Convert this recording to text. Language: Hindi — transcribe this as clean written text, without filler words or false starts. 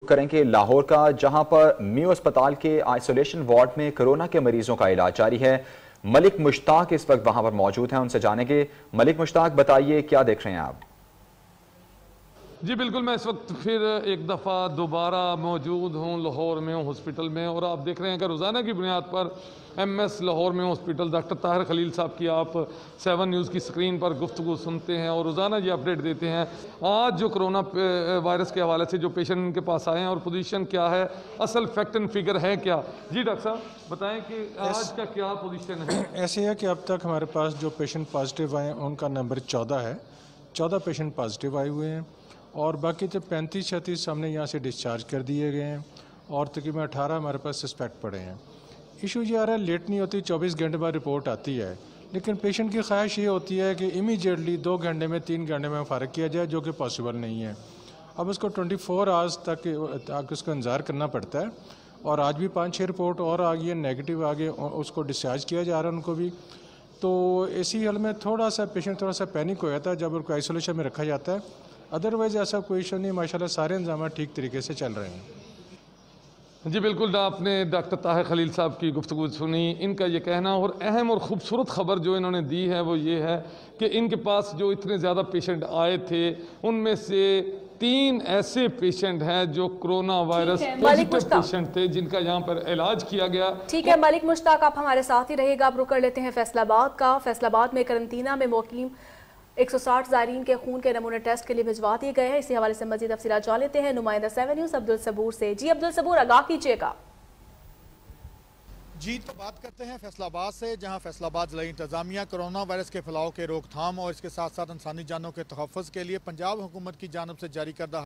करेंगे लाहौर का, जहां पर मियो अस्पताल के आइसोलेशन वार्ड में कोरोना के मरीजों का इलाज जारी है। मलिक मुश्ताक इस वक्त वहां पर मौजूद हैं, उनसे जानेंगे। मलिक मुश्ताक, बताइए क्या देख रहे हैं आप? जी बिल्कुल, मैं इस वक्त फिर एक दफ़ा दोबारा मौजूद हूँ लाहौर में हॉस्पिटल में, और आप देख रहे हैं कि रोज़ाना की बुनियाद पर MS लाहौर में हॉस्पिटल डॉक्टर ताहिर खलील साहब की आप 7 न्यूज़ की स्क्रीन पर गुफ्तगू सुनते हैं और रोज़ाना ये अपडेट देते हैं। आज जो कोरोना वायरस के हवाले से जो पेशेंट उनके पास आए हैं और पोजीशन क्या है, असल फैक्ट एंड फिगर है क्या? जी डॉक्टर साहब बताएं कि आज का क्या पोजीशन है। ऐसे है कि अब तक हमारे पास जो पेशेंट पॉजिटिव आए हैं उनका नंबर 14 है। 14 पेशेंट पॉजिटिव आए हुए हैं और बाकी तो 35-36 हमने यहाँ से डिस्चार्ज कर दिए गए हैं और तकरीबन 18 हमारे पास सस्पेक्ट पड़े हैं। इशू ये आ रहा है, लेट नहीं होती, 24 घंटे बाद रिपोर्ट आती है, लेकिन पेशेंट की ख्वाहिश ये होती है कि इमीडिएटली 2 घंटे में 3 घंटे में फ़ारिग किया जाए, जो कि पॉसिबल नहीं है। अब उसको 24 आवर्स तक उसको इंतज़ार करना पड़ता है और आज भी 5-6 रिपोर्ट और आ गई है, नेगेटिव आ गए, उसको डिस्चार्ज किया जा रहा है उनको भी। तो इसी हाल में थोड़ा सा पेशेंट थोड़ा सा पैनिक हो जाता है जब उनको आइसोलेशन में रखा जाता है। अदरवाइज़ ऐसा कोई इशू नहीं, माशाल्लाह सारे इंतजाम ठीक तरीके से चल रहे हैं। जी बिल्कुल, आपने डॉक्टर ताहिर खलील साहब की गुफ्तगू सुनी। इनका ये कहना और अहम और ख़ूबसूरत ख़बर जो इन्होंने दी है वो ये है कि इनके पास जो इतने ज़्यादा पेशेंट आए थे उनमें से 3 ऐसे पेशेंट हैं जो कोरोना वायरस पॉजिटिव पेशेंट थे, जिनका यहाँ पर इलाज किया गया। ठीक है मलिक मुश्ताक, आप हमारे साथ ही रहेगा। आप रुक कर लेते हैं फैसलाबाद का। फैसलाबाद में करंतना में मुकीम 160 ज़ायरीन के खून के नमूने टेस्ट के लिए भिजवा दिए गए हैं। इसी हवाले से मज़ीद तफसीलात जान लेते हैं नुमाइंदा 7 न्यूज़ अब्दुल सबूर से। जी अब्दुल सबूर, आगाह कीजिएगा। जी तो बात करते हैं फैसलाबाद से, जहां फैसलाबाद ज़िला इंतज़ामिया कोरोना वायरस के फैलाव के रोकथाम और इसके साथ साथ इंसानी जानों के तहफ़्फ़ुज़ के लिए पंजाब हुकूमत की जानिब से जारी करदा